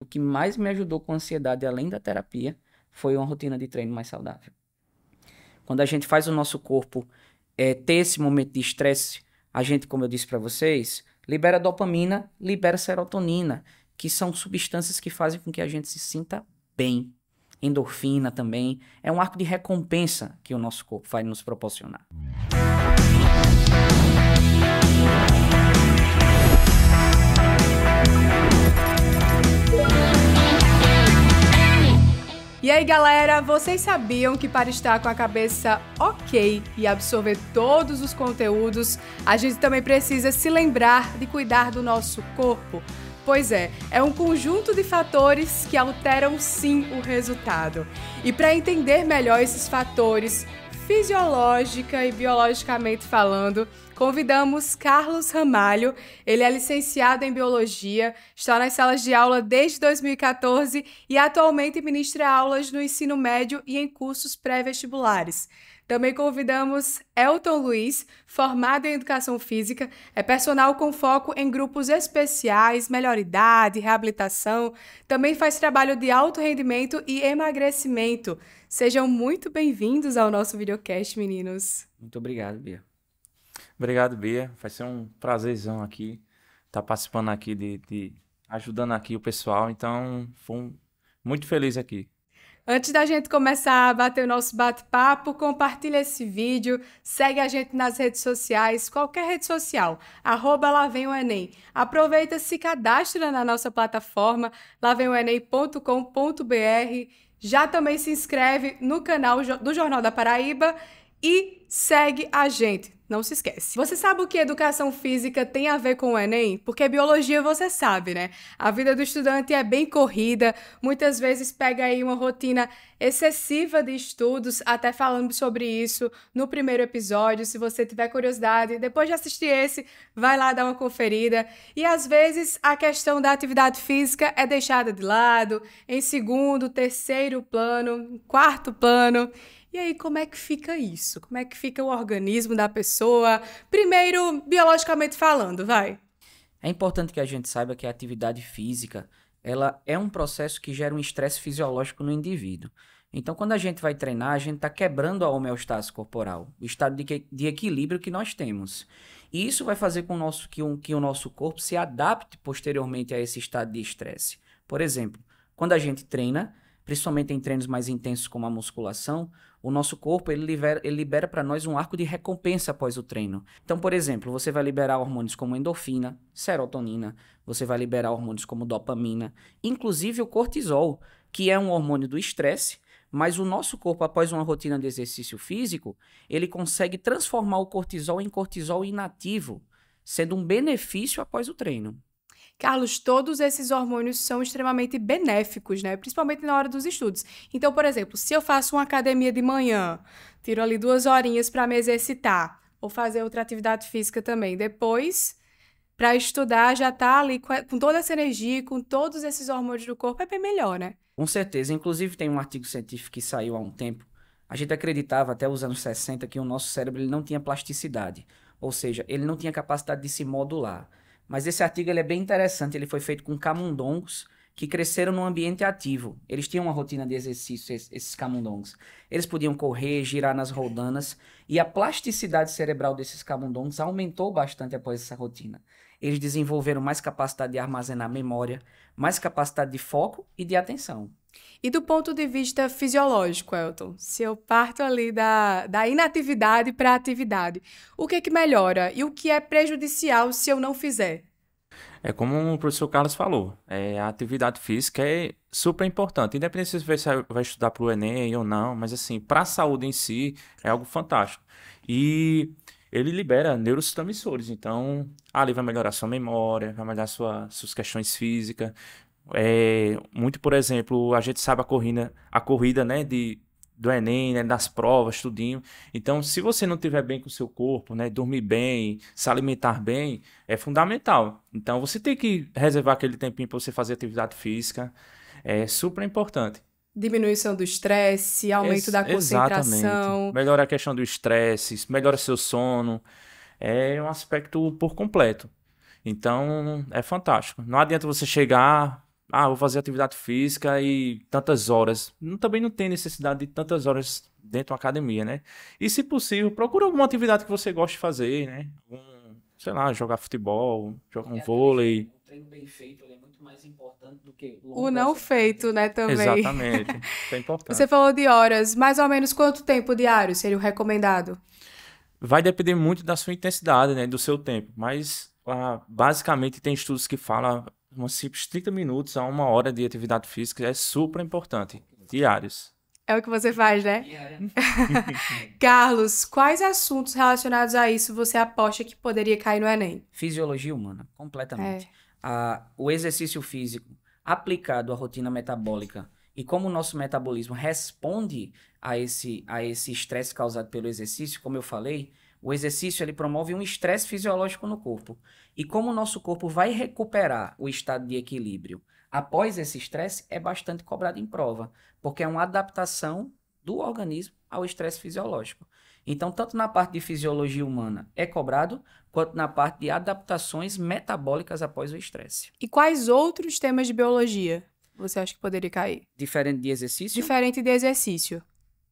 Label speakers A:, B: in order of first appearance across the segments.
A: o que mais me ajudou com a ansiedade, além da terapia, foi uma rotina de treino mais saudável. Quando a gente faz o nosso corpo ter esse momento de estresse, a gente, como eu disse para vocês, libera dopamina, libera serotonina, que são substâncias que fazem com que a gente se sinta bem. Endorfina também. É um arco de recompensa que o nosso corpo vai nos proporcionar.
B: E aí, galera, vocês sabiam que para estar com a cabeça ok e absorver todos os conteúdos, a gente também precisa se lembrar de cuidar do nosso corpo? Pois é um conjunto de fatores que alteram sim o resultado. E para entender melhor esses fatores, fisiológica e biologicamente falando, convidamos Carlos Ramalho. Ele é licenciado em Biologia, está nas salas de aula desde 2014 e atualmente ministra aulas no ensino médio e em cursos pré-vestibulares. Também convidamos Elton Luiz, formado em Educação Física, é personal com foco em grupos especiais, melhor idade, reabilitação, também faz trabalho de alto rendimento e emagrecimento. Sejam muito bem-vindos ao nosso videocast, meninos.
A: Muito obrigado, Bia.
C: Obrigado, Bia. Vai ser um prazerzão aqui estar participando aqui, ajudando aqui o pessoal. Então, muito feliz aqui.
B: Antes da gente começar a bater o nosso bate-papo, compartilha esse vídeo, segue a gente nas redes sociais, qualquer rede social, @lavemOenem. Aproveita, se cadastra na nossa plataforma, lavemOenem.com.br. Já também se inscreve no canal do Jornal da Paraíba e segue a gente. Não se esquece. Você sabe o que educação física tem a ver com o Enem? Porque biologia você sabe, né? A vida do estudante é bem corrida, muitas vezes pega aí uma rotina excessiva de estudos, até falando sobre isso no primeiro episódio. Se você tiver curiosidade, depois de assistir esse, vai lá dar uma conferida. E às vezes a questão da atividade física é deixada de lado, em segundo, terceiro plano, quarto plano. E aí, como é que fica isso? Como é que fica o organismo da pessoa? Primeiro, biologicamente falando, vai.
A: É importante que a gente saiba que a atividade física, ela é um processo que gera um estresse fisiológico no indivíduo. Então, quando a gente vai treinar, a gente está quebrando a homeostase corporal, o estado de equilíbrio que nós temos. E isso vai fazer com que o nosso corpo se adapte posteriormente a esse estado de estresse. Por exemplo, quando a gente treina, principalmente em treinos mais intensos como a musculação, o nosso corpo ele libera para nós um arco de recompensa após o treino. Então, por exemplo, você vai liberar hormônios como endorfina, serotonina, você vai liberar hormônios como dopamina, inclusive o cortisol, que é um hormônio do estresse, mas o nosso corpo, após uma rotina de exercício físico, ele consegue transformar o cortisol em cortisol inativo, sendo um benefício após o treino.
B: Carlos, todos esses hormônios são extremamente benéficos, né? Principalmente na hora dos estudos. Então, por exemplo, se eu faço uma academia de manhã, tiro ali 2 horinhas para me exercitar, ou fazer outra atividade física também, depois, para estudar, já tá ali com toda essa energia, com todos esses hormônios do corpo, é bem melhor, né?
A: Com certeza. Inclusive, tem um artigo científico que saiu há um tempo. A gente acreditava, até os anos 60, que o nosso cérebro ele não tinha plasticidade. Ou seja, ele não tinha capacidade de se modular. Mas esse artigo ele é bem interessante, ele foi feito com camundongos que cresceram num ambiente ativo. Eles tinham uma rotina de exercício, esses camundongos. Eles podiam correr, girar nas roldanas, e a plasticidade cerebral desses camundongos aumentou bastante após essa rotina. Eles desenvolveram mais capacidade de armazenar memória, mais capacidade de foco e de atenção.
B: E do ponto de vista fisiológico, Elton, se eu parto ali da inatividade para a atividade, o que melhora e o que é prejudicial se eu não fizer?
C: É como o professor Carlos falou, a atividade física é super importante, independente se você vai estudar para o Enem ou não, mas assim, para a saúde em si é algo fantástico. E ele libera neurotransmissores, então ali vai melhorar sua memória, vai melhorar suas questões físicas. Muito, por exemplo, a gente sabe a corrida, né, do Enem, né, das provas, tudinho. Então, se você não estiver bem com o seu corpo, né, dormir bem, se alimentar bem, é fundamental. Então, você tem que reservar aquele tempinho para você fazer atividade física, é super importante.
B: Diminuição do estresse, aumento da concentração.
C: Exatamente. Melhora a questão do estresse, melhora seu sono, é um aspecto por completo. Então, é fantástico. Não adianta você chegar vou fazer atividade física e tantas horas. Também não tem necessidade de tantas horas dentro da academia, né? E, se possível, procura alguma atividade que você goste de fazer, né? Sei lá, jogar futebol, jogar um vôlei.
A: Um treino bem feito ele é muito mais importante do que
B: o não feito, né, também.
C: Exatamente, isso é importante.
B: Você falou de horas, mais ou menos quanto tempo diário seria o recomendado?
C: Vai depender muito da sua intensidade, né, do seu tempo, mas basicamente tem estudos que falam uns simples 30 minutos a 1 hora de atividade física é super importante, diários.
B: É o que você faz, né? Carlos, quais assuntos relacionados a isso você aposta que poderia cair no Enem?
A: Fisiologia humana, completamente. O exercício físico aplicado à rotina metabólica e como o nosso metabolismo responde a esse estresse causado pelo exercício, como eu falei, o exercício ele promove um estresse fisiológico no corpo. E como o nosso corpo vai recuperar o estado de equilíbrio após esse estresse, é bastante cobrado em prova, porque é uma adaptação do organismo ao estresse fisiológico. Então, tanto na parte de fisiologia humana é cobrado, quanto na parte de adaptações metabólicas após o estresse.
B: E quais outros temas de biologia você acha que poderia cair?
A: Diferente de exercício?
B: Diferente de exercício.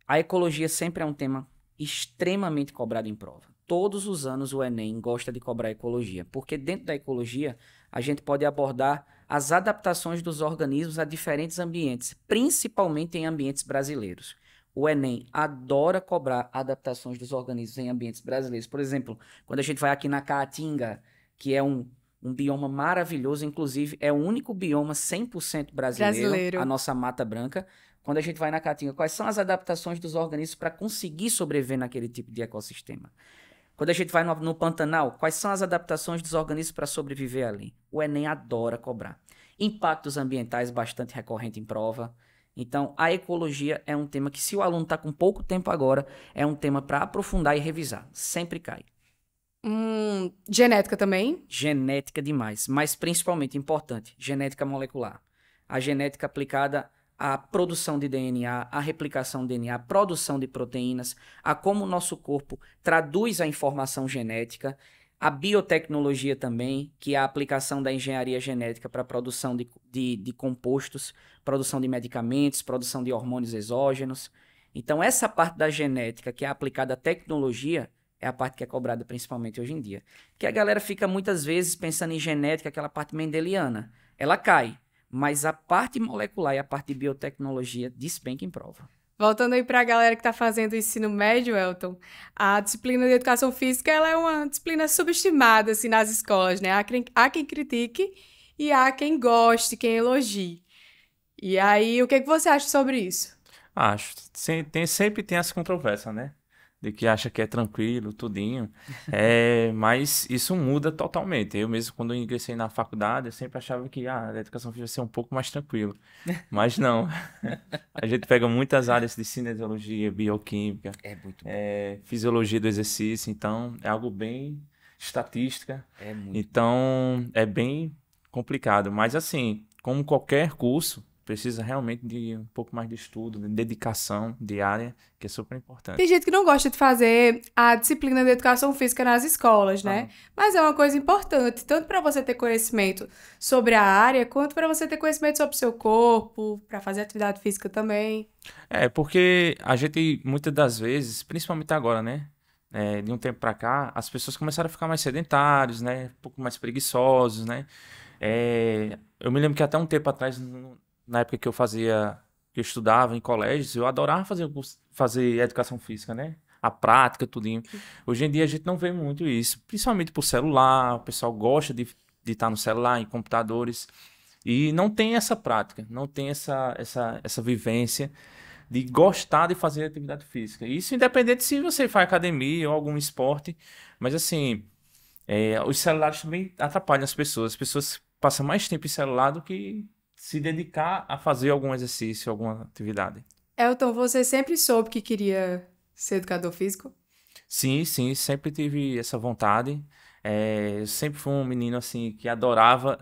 A: A ecologia sempre é um tema extremamente cobrado em prova. Todos os anos o Enem gosta de cobrar ecologia, porque dentro da ecologia a gente pode abordar as adaptações dos organismos a diferentes ambientes, principalmente em ambientes brasileiros. O Enem adora cobrar adaptações dos organismos em ambientes brasileiros. Por exemplo, quando a gente vai aqui na Caatinga, que é um bioma maravilhoso, inclusive é o único bioma 100% brasileiro, a nossa Mata Branca. Quando a gente vai na Caatinga, quais são as adaptações dos organismos para conseguir sobreviver naquele tipo de ecossistema? Quando a gente vai no Pantanal, quais são as adaptações dos organismos para sobreviver ali? O Enem adora cobrar. Impactos ambientais bastante recorrente em prova. Então, a ecologia é um tema que, se o aluno está com pouco tempo agora, é um tema para aprofundar e revisar. Sempre cai.
B: Genética também?
A: Genética demais, mas principalmente importante, genética molecular. A genética aplicada à produção de DNA, à replicação de DNA, à produção de proteínas, a como o nosso corpo traduz a informação genética, a biotecnologia também, que é a aplicação da engenharia genética para a produção de compostos, produção de medicamentos, produção de hormônios exógenos. Então, essa parte da genética que é aplicada à tecnologia é a parte que é cobrada principalmente hoje em dia. Que a galera fica muitas vezes pensando em genética, aquela parte mendeliana. Ela cai, mas a parte molecular e a parte de biotecnologia despenca em prova.
B: Voltando aí para a galera que está fazendo o ensino médio, Elton, a disciplina de educação física ela é uma disciplina subestimada assim, nas escolas, né? Há quem critique e há quem goste, quem elogie. E aí, o que você acha sobre isso?
C: Acho. Sempre tem essa controvérsia, né? De que acha que é tranquilo, tudinho. Mas isso muda totalmente. Eu mesmo, quando eu ingressei na faculdade, eu sempre achava que a educação física ia ser um pouco mais tranquilo. Mas não. A gente pega muitas áreas de cinesiologia, bioquímica, fisiologia do exercício, então é algo bem estatística. Então é bem complicado. Mas assim, como qualquer curso, precisa realmente de um pouco mais de estudo, de dedicação diária, que é super importante.
B: Tem gente que não gosta de fazer a disciplina de educação física nas escolas, né? Mas é uma coisa importante, tanto para você ter conhecimento sobre a área, quanto para você ter conhecimento sobre o seu corpo, para fazer atividade física também.
C: Porque a gente, muitas das vezes, principalmente agora, né? De um tempo para cá, as pessoas começaram a ficar mais sedentários, né? Um pouco mais preguiçosos, né? Eu me lembro que até um tempo atrás, na época que eu estudava em colégios, eu adorava fazer educação física, né? A prática, tudinho. Hoje em dia a gente não vê muito isso, principalmente por celular, o pessoal gosta de estar no celular, em computadores, e não tem essa prática, não tem essa vivência de gostar de fazer atividade física. Isso independente se você faz academia ou algum esporte, mas assim, os celulares também atrapalham as pessoas passam mais tempo em celular do que se dedicar a fazer algum exercício, alguma atividade.
B: Elton, você sempre soube que queria ser educador físico?
C: Sim, sempre tive essa vontade. Eu sempre fui um menino assim que adorava.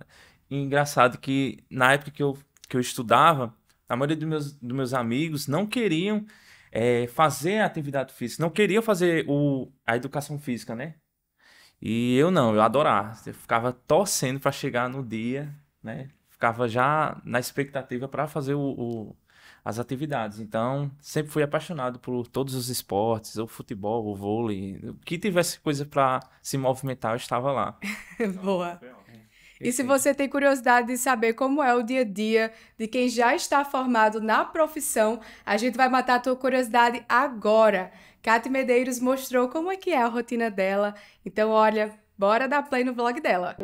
C: E engraçado que na época que eu estudava, a maioria dos meus amigos não queriam fazer a atividade física, não queriam fazer a educação física, né? E eu não, eu adorava. Eu ficava torcendo para chegar no dia, né? ficava já na expectativa para fazer as atividades. Então, sempre fui apaixonado por todos os esportes, o futebol, o vôlei. O que tivesse coisa para se movimentar, eu estava lá.
B: Boa. E se você tem curiosidade de saber como é o dia a dia de quem já está formado na profissão, a gente vai matar a tua curiosidade agora. Katy Medeiros mostrou como é que é a rotina dela. Então, olha, bora dar play no vlog dela.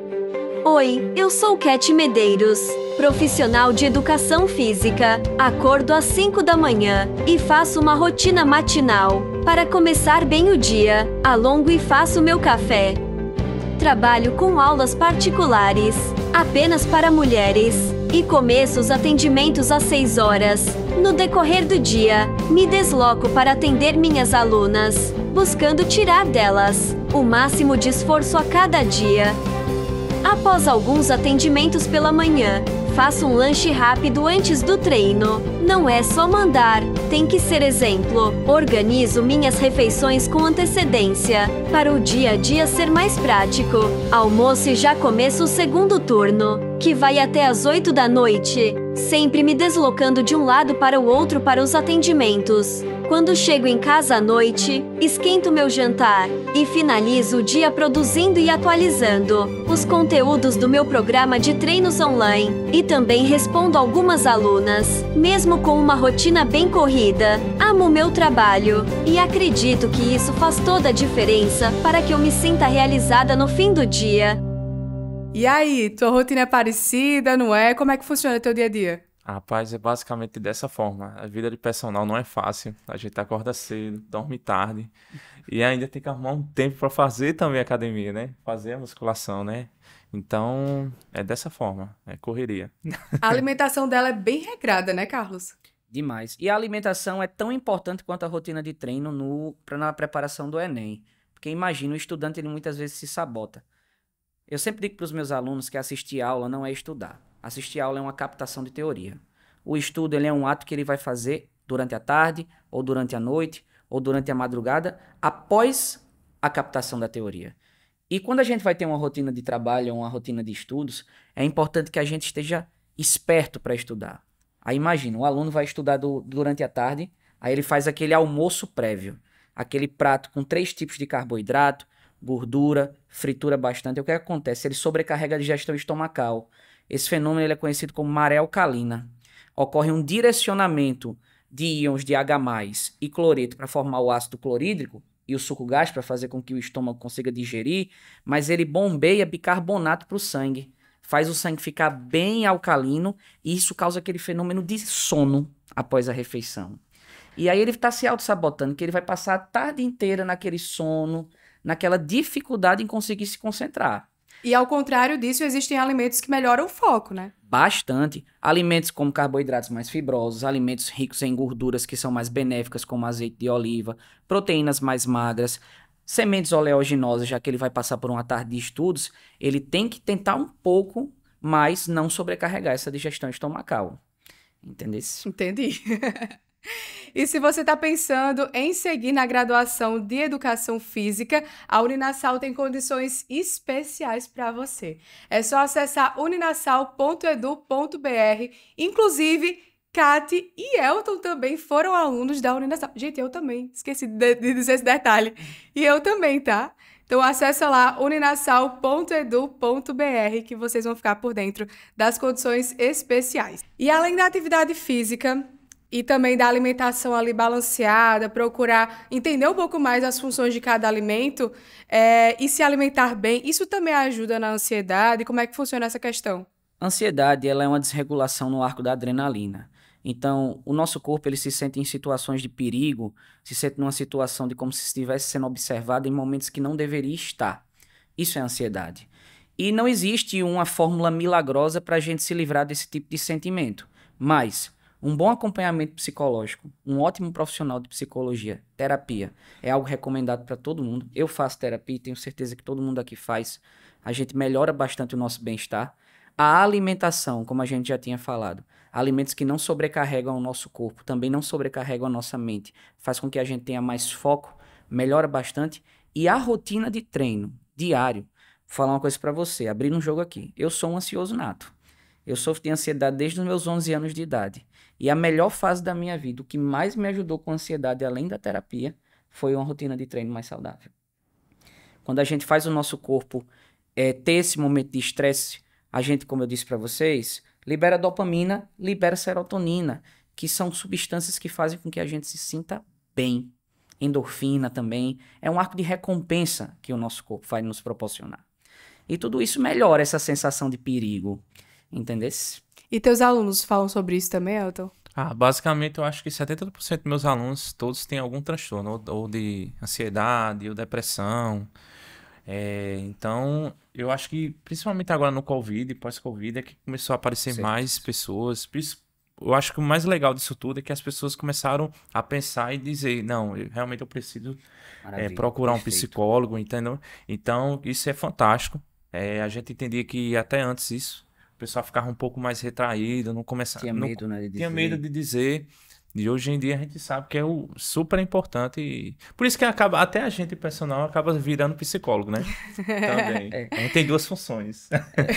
D: Oi, eu sou Katy Medeiros, profissional de educação física. Acordo às 5 da manhã e faço uma rotina matinal. Para começar bem o dia, alongo e faço meu café. Trabalho com aulas particulares, apenas para mulheres, e começo os atendimentos às 6 horas. No decorrer do dia, me desloco para atender minhas alunas, buscando tirar delas o máximo de esforço a cada dia. Após alguns atendimentos pela manhã, faço um lanche rápido antes do treino. Não é só mandar, tem que ser exemplo. Organizo minhas refeições com antecedência, para o dia a dia ser mais prático. Almoço e já começo o segundo turno, que vai até às 8 da noite, sempre me deslocando de um lado para o outro para os atendimentos. Quando chego em casa à noite, esquento meu jantar e finalizo o dia produzindo e atualizando os conteúdos do meu programa de treinos online. E também respondo algumas alunas, mesmo com uma rotina bem corrida. Amo meu trabalho e acredito que isso faz toda a diferença para que eu me sinta realizada no fim do dia.
B: E aí, tua rotina é parecida, não é? Como é que funciona teu dia a dia?
C: Rapaz, é basicamente dessa forma. A vida de personal não é fácil. A gente acorda cedo, dorme tarde e ainda tem que arrumar um tempo para fazer também a academia, né? Fazer a musculação, né? Então, é dessa forma, é correria.
B: A alimentação dela é bem regrada, né, Carlos?
A: Demais. E a alimentação é tão importante quanto a rotina de treino na preparação do Enem. Porque imagina, o estudante ele muitas vezes se sabota. Eu sempre digo para os meus alunos que assistir aula não é estudar. Assistir aula é uma captação de teoria. O estudo ele é um ato que ele vai fazer durante a tarde, ou durante a noite, ou durante a madrugada, após a captação da teoria. E quando a gente vai ter uma rotina de trabalho ou uma rotina de estudos, é importante que a gente esteja esperto para estudar. Aí imagina, o aluno vai estudar durante a tarde, aí ele faz aquele almoço prévio, aquele prato com 3 tipos de carboidrato, gordura, fritura bastante. O que acontece? Ele sobrecarrega a digestão estomacal. Esse fenômeno ele é conhecido como maré alcalina. Ocorre um direcionamento de íons de H+, e cloreto para formar o ácido clorídrico e o suco gástrico para fazer com que o estômago consiga digerir, mas ele bombeia bicarbonato para o sangue. Faz o sangue ficar bem alcalino e isso causa aquele fenômeno de sono após a refeição. E aí ele está se auto-sabotando, que ele vai passar a tarde inteira naquele sono, naquela dificuldade em conseguir se concentrar.
B: E ao contrário disso, existem alimentos que melhoram o foco, né?
A: Bastante. Alimentos como carboidratos mais fibrosos, alimentos ricos em gorduras que são mais benéficas, como azeite de oliva, proteínas mais magras, sementes oleaginosas, já que ele vai passar por uma tarde de estudos, ele tem que tentar um pouco, mas não sobrecarregar essa digestão estomacal. Entendeu?
B: Entendi. E se você está pensando em seguir na graduação de Educação Física, a Uninasal tem condições especiais para você. É só acessar uninasal.edu.br. Inclusive, Katy e Elton também foram alunos da Uninasal. Gente, eu também, esqueci de dizer esse detalhe. E eu também, tá? Então acessa lá uninasal.edu.br que vocês vão ficar por dentro das condições especiais. E além da atividade física e também da alimentação ali balanceada, procurar entender um pouco mais as funções de cada alimento e se alimentar bem, isso também ajuda na ansiedade? Como é que funciona essa questão?
A: A ansiedade ela é uma desregulação no arco da adrenalina. Então, o nosso corpo ele se sente em situações de perigo, se sente numa situação de como se estivesse sendo observado em momentos que não deveria estar. Isso é ansiedade. E não existe uma fórmula milagrosa para a gente se livrar desse tipo de sentimento. Mas um bom acompanhamento psicológico, um ótimo profissional de psicologia, terapia, é algo recomendado para todo mundo. Eu faço terapia e tenho certeza que todo mundo aqui faz. A gente melhora bastante o nosso bem-estar. A alimentação, como a gente já tinha falado, alimentos que não sobrecarregam o nosso corpo, também não sobrecarregam a nossa mente, faz com que a gente tenha mais foco, melhora bastante. E a rotina de treino diário, vou falar uma coisa para você, abrindo um jogo aqui, eu sou um ansioso nato. Eu sofro de ansiedade desde os meus 11 anos de idade. E a melhor fase da minha vida, o que mais me ajudou com a ansiedade, além da terapia, foi uma rotina de treino mais saudável. Quando a gente faz o nosso corpo ter esse momento de estresse, a gente, como eu disse para vocês, libera dopamina, libera serotonina, que são substâncias que fazem com que a gente se sinta bem. Endorfina também. É um arco de recompensa que o nosso corpo vai nos proporcionar. E tudo isso melhora essa sensação de perigo. Entendesse?
B: E teus alunos falam sobre isso também, Elton?
C: Basicamente, eu acho que 70% dos meus alunos, todos têm algum transtorno, ou de ansiedade, ou depressão. Então, eu acho que, principalmente agora no Covid, pós-Covid, é que começou a aparecer mais pessoas. Eu acho que o mais legal disso tudo é que as pessoas começaram a pensar e dizer, não, realmente eu preciso procurar um psicólogo, entendeu? Então, isso é fantástico. A gente entendia que até antes isso, o pessoal ficava um pouco mais retraído, não começava...
A: Tinha medo, né, de dizer.
C: Tinha medo de dizer. E hoje em dia a gente sabe que é super importante. Por isso que até a gente, personal, acaba virando psicólogo, né? Também. A gente tem duas funções.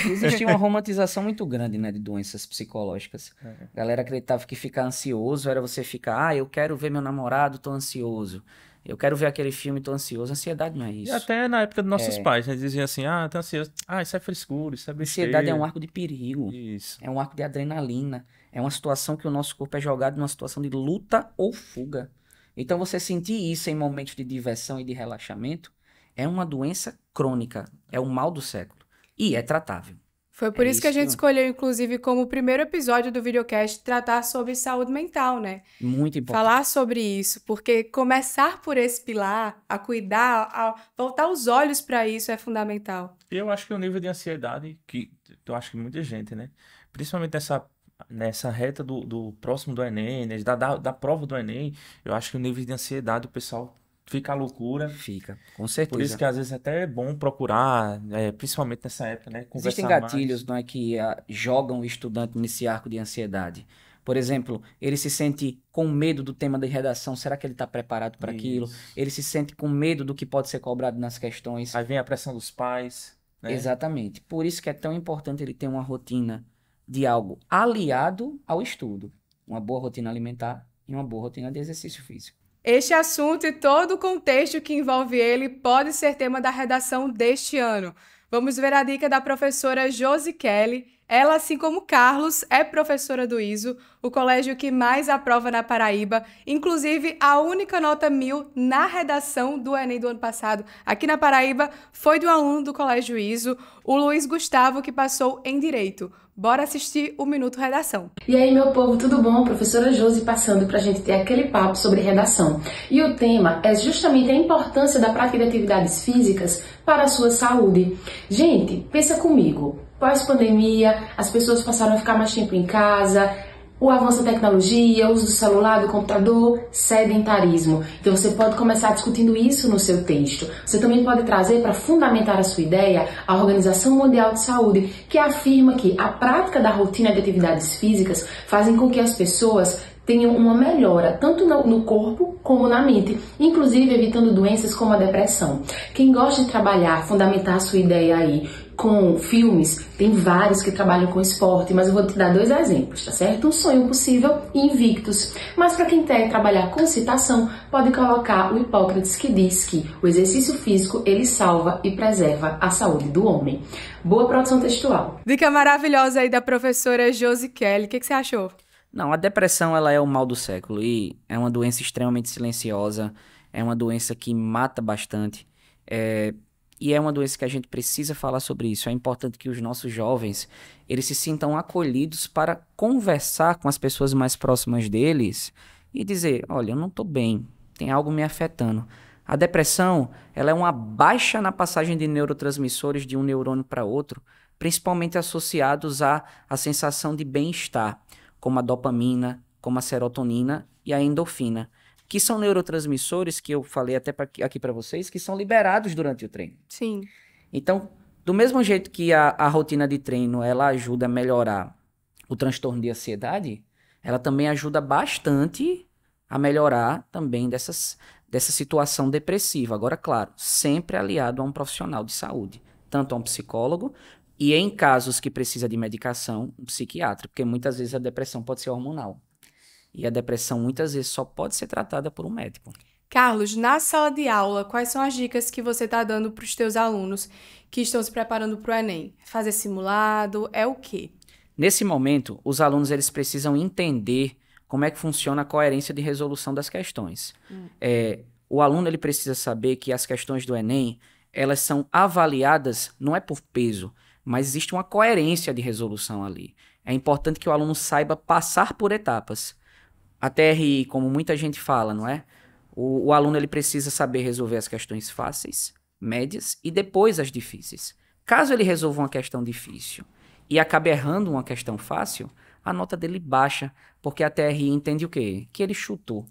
A: Existia uma romantização muito grande, né, de doenças psicológicas. A galera acreditava que ficar ansioso era você ficar, eu quero ver meu namorado, tô ansioso. Eu quero ver aquele filme, tô ansioso. Ansiedade não é isso.
C: E até na época dos nossos pais, né? Diziam assim, tô ansioso. Isso é frescura, isso é besteira.
A: Ansiedade é um arco de perigo.
C: Isso.
A: É um arco de adrenalina. É uma situação que o nosso corpo é jogado numa situação de luta ou fuga. Então você sentir isso em momentos de diversão e de relaxamento é uma doença crônica. É o mal do século. E é tratável.
B: Foi por isso que a gente escolheu, inclusive, como primeiro episódio do videocast, tratar sobre saúde mental, né?
A: Muito importante.
B: Falar sobre isso, porque começar por esse pilar, a cuidar, a voltar os olhos para isso é fundamental.
C: E eu acho que o nível de ansiedade, que eu acho que muita gente, né? Principalmente nessa reta do próximo do Enem, né? da prova do Enem, eu acho que o nível de ansiedade do pessoal fica a loucura.
A: Fica, com certeza.
C: Por isso que às vezes até é bom procurar, principalmente nessa época, né?
A: Existem gatilhos, não é, que jogam o estudante nesse arco de ansiedade. Por exemplo, ele se sente com medo do tema da redação. Será que ele está preparado para aquilo? Ele se sente com medo do que pode ser cobrado nas questões.
C: Aí vem a pressão dos pais, né?
A: Exatamente. Por isso que é tão importante ele ter uma rotina de algo aliado ao estudo. Uma boa rotina alimentar e uma boa rotina de exercício físico.
B: Este assunto e todo o contexto que envolve ele pode ser tema da redação deste ano. Vamos ver a dica da professora Josi Kelly. Ela, assim como Carlos, é professora do ISO, o colégio que mais aprova na Paraíba, inclusive a única nota 1000 na redação do Enem do ano passado aqui na Paraíba foi do aluno do colégio ISO, o Luiz Gustavo, que passou em Direito. Bora assistir o Minuto Redação.
E: E aí, meu povo, tudo bom? Professora Josi passando pra gente ter aquele papo sobre redação. E o tema é justamente a importância da prática de atividades físicas para a sua saúde. Gente, pensa comigo. Pós-pandemia, as pessoas passaram a ficar mais tempo em casa, o avanço da tecnologia, o uso do celular, do computador, sedentarismo. Então você pode começar discutindo isso no seu texto. Você também pode trazer para fundamentar a sua ideia a Organização Mundial de Saúde, que afirma que a prática da rotina de atividades físicas fazem com que as pessoas tenham uma melhora, tanto no corpo como na mente, inclusive evitando doenças como a depressão. Quem gosta de trabalhar, fundamentar a sua ideia aí com filmes, tem vários que trabalham com esporte, mas eu vou te dar 2 exemplos, tá certo? Um Sonho Possível e Invictus. Mas para quem quer trabalhar com citação, pode colocar o Hipócrates, que diz que o exercício físico, ele salva e preserva a saúde do homem. Boa produção textual.
B: Dica maravilhosa aí da professora Josi Kelly. O que você achou?
A: Não, a depressão ela é o mal do século e é uma doença extremamente silenciosa, é uma doença que mata bastante, e é uma doença que a gente precisa falar sobre isso. É importante que os nossos jovens eles se sintam acolhidos para conversar com as pessoas mais próximas deles e dizer, olha, eu não estou bem, tem algo me afetando. A depressão ela é uma baixa na passagem de neurotransmissores de um neurônio para outro, principalmente associados à sensação de bem-estar, como a dopamina, como a serotonina e a endorfina, que são neurotransmissores que eu falei até aqui para vocês, que são liberados durante o treino.
B: Sim.
A: Então, do mesmo jeito que a rotina de treino ela ajuda a melhorar o transtorno de ansiedade, ela também ajuda bastante a melhorar também dessa situação depressiva. Agora, claro, sempre aliado a um profissional de saúde, tanto a um psicólogo E em casos que precisa de medicação, um psiquiatra, porque muitas vezes a depressão pode ser hormonal. E a depressão muitas vezes só pode ser tratada por um médico.
B: Carlos, na sala de aula, quais são as dicas que você está dando para os teus alunos que estão se preparando para o Enem? Fazer simulado, é o quê?
A: Nesse momento, os alunos eles precisam entender como é que funciona a coerência de resolução das questões. O aluno ele precisa saber que as questões do Enem, elas são avaliadas, não é por peso, mas existe uma coerência de resolução ali. É importante que o aluno saiba passar por etapas. A TRI, como muita gente fala, não é? O aluno ele precisa saber resolver as questões fáceis, médias e depois as difíceis. Caso ele resolva uma questão difícil e acabe errando uma questão fácil, a nota dele baixa, porque a TRI entende o quê? Que ele chutou.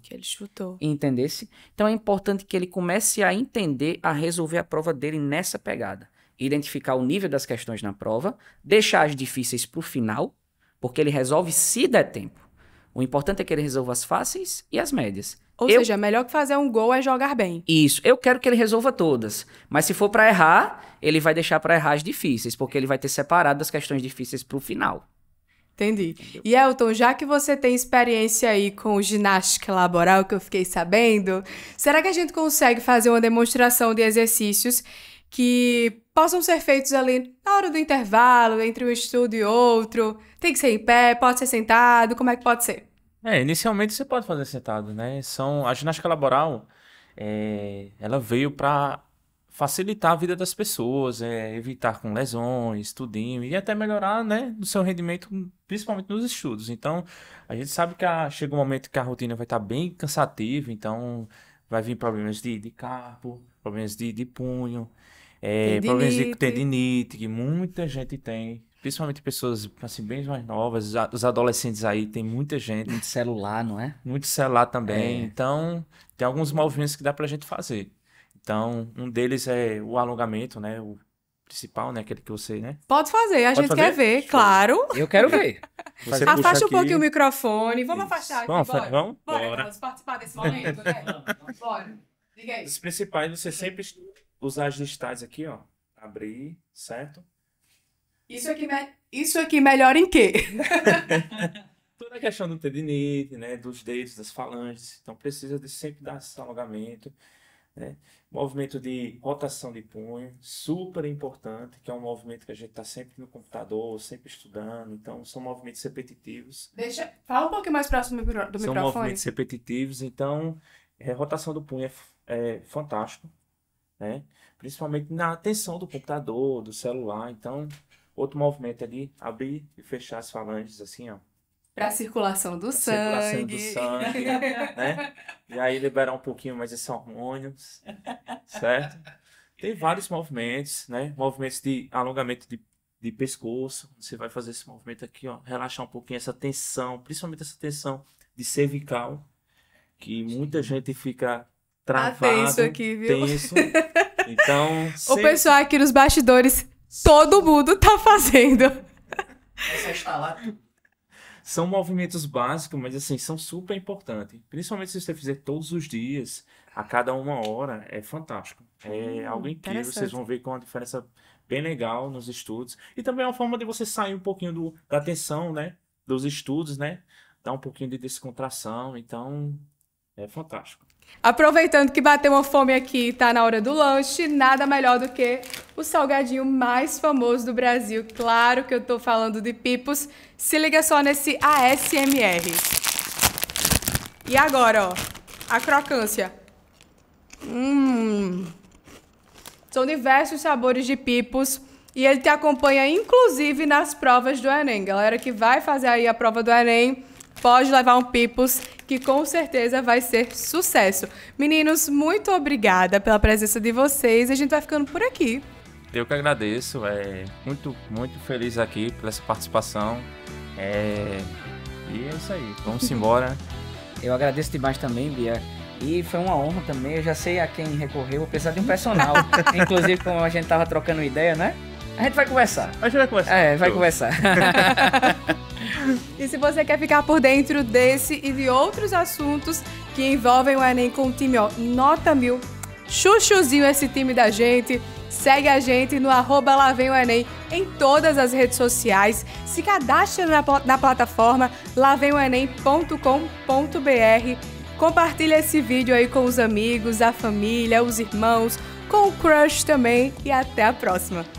A: Entendesse? Então é importante que ele comece a entender, a resolver a prova dele nessa pegada. Identificar o nível das questões na prova, deixar as difíceis para o final, porque ele resolve se der tempo. O importante é que ele resolva as fáceis e as médias.
B: Ou seja, melhor que fazer um gol é jogar bem.
A: Isso. Eu quero que ele resolva todas. Mas se for para errar, ele vai deixar para errar as difíceis, porque ele vai ter separado as questões difíceis para o final.
B: Entendi. E Elton, já que você tem experiência aí com ginástica laboral, que eu fiquei sabendo, será que a gente consegue fazer uma demonstração de exercícios que possam ser feitos ali na hora do intervalo, entre um estudo e outro? Tem que ser em pé, pode ser sentado, como é que pode ser?
C: Inicialmente você pode fazer sentado, né? A ginástica laboral, ela veio para facilitar a vida das pessoas, evitar com lesões, estudinho, e até melhorar, né, o seu rendimento, principalmente nos estudos. Então, a gente sabe que chega um momento que a rotina vai estar bem cansativa, então vai vir problemas de carpo, problemas de punho, problemas de tendinite, que muita gente tem. Principalmente pessoas assim, bem mais novas, os adolescentes aí, tem muita gente.
A: Muito celular, não é?
C: Muito celular também. Então, tem alguns movimentos que dá pra gente fazer. Então, um deles é o alongamento, né? O principal, né? Aquele que você, né?
B: Pode fazer, a gente quer ver, claro.
A: Eu quero ver.
B: Afasta um pouquinho o microfone. Vamos afastar aqui,
C: vamos,
B: bora.
C: Vamos
B: participar desse momento, né? Bora. Diga aí.
C: Os principais, você sempre usar as listas aqui, ó. Abrir, certo?
B: Isso aqui melhora em quê?
C: Toda a questão do tendinite, né, dos dedos, das falanges. Então precisa sempre dar esse alongamento, né? Movimento de rotação de punho, super importante, que é um movimento que a gente está sempre no computador, sempre estudando. Então são movimentos repetitivos.
B: Fala um pouquinho mais próximo do microfone.
C: São movimentos repetitivos, então rotação do punho é fantástico, né? Principalmente na atenção do computador, do celular. Então outro movimento ali, abrir e fechar as falanges assim, ó.
B: Para circulação do sangue.
C: Né? E aí liberar um pouquinho mais esses hormônios, certo? Tem vários movimentos, né? Movimentos de alongamento de pescoço. Você vai fazer esse movimento aqui, ó. Relaxar um pouquinho essa tensão, principalmente essa tensão de cervical, que muita gente fica travado,
B: tenso aqui, viu?
C: Tenso. Então,
B: o pessoal aqui nos bastidores, todo mundo tá fazendo.
A: Essa está lá.
C: São movimentos básicos, mas assim, são super importantes. Principalmente se você fizer todos os dias, a cada 1 hora, é fantástico. É algo incrível, vocês vão ver com uma diferença bem legal nos estudos. E também é uma forma de você sair um pouquinho da tensão, né? Dos estudos, né? Dar um pouquinho de descontração, então é fantástico.
B: Aproveitando que bateu uma fome aqui e tá na hora do lanche, nada melhor do que o salgadinho mais famoso do Brasil. Claro que eu tô falando de Pipos. Se liga só nesse ASMR. E agora, ó, a crocância. São diversos sabores de Pipos e ele te acompanha inclusive nas provas do Enem. Galera que vai fazer aí a prova do Enem, pode levar um Pipos, que com certeza vai ser sucesso. Meninos, muito obrigada pela presença de vocês. A gente vai ficando por aqui.
C: Eu que agradeço. Muito, muito feliz aqui por essa participação. E é isso aí. Vamos embora.
A: Eu agradeço demais também, Bia. E foi uma honra também. Eu já sei a quem recorrer. Vou precisar de um personal. Inclusive, como a gente tava trocando ideia, né? A gente vai conversar.
C: A gente vai conversar.
A: Vai conversar.
B: E se você quer ficar por dentro desse e de outros assuntos que envolvem o Enem com o time, ó, nota 1000, chuchuzinho esse time da gente, segue a gente no @lá vem o Enem em todas as redes sociais, se cadastre na plataforma lavemoenem.com.br, compartilha esse vídeo aí com os amigos, a família, os irmãos, com o crush também e até a próxima!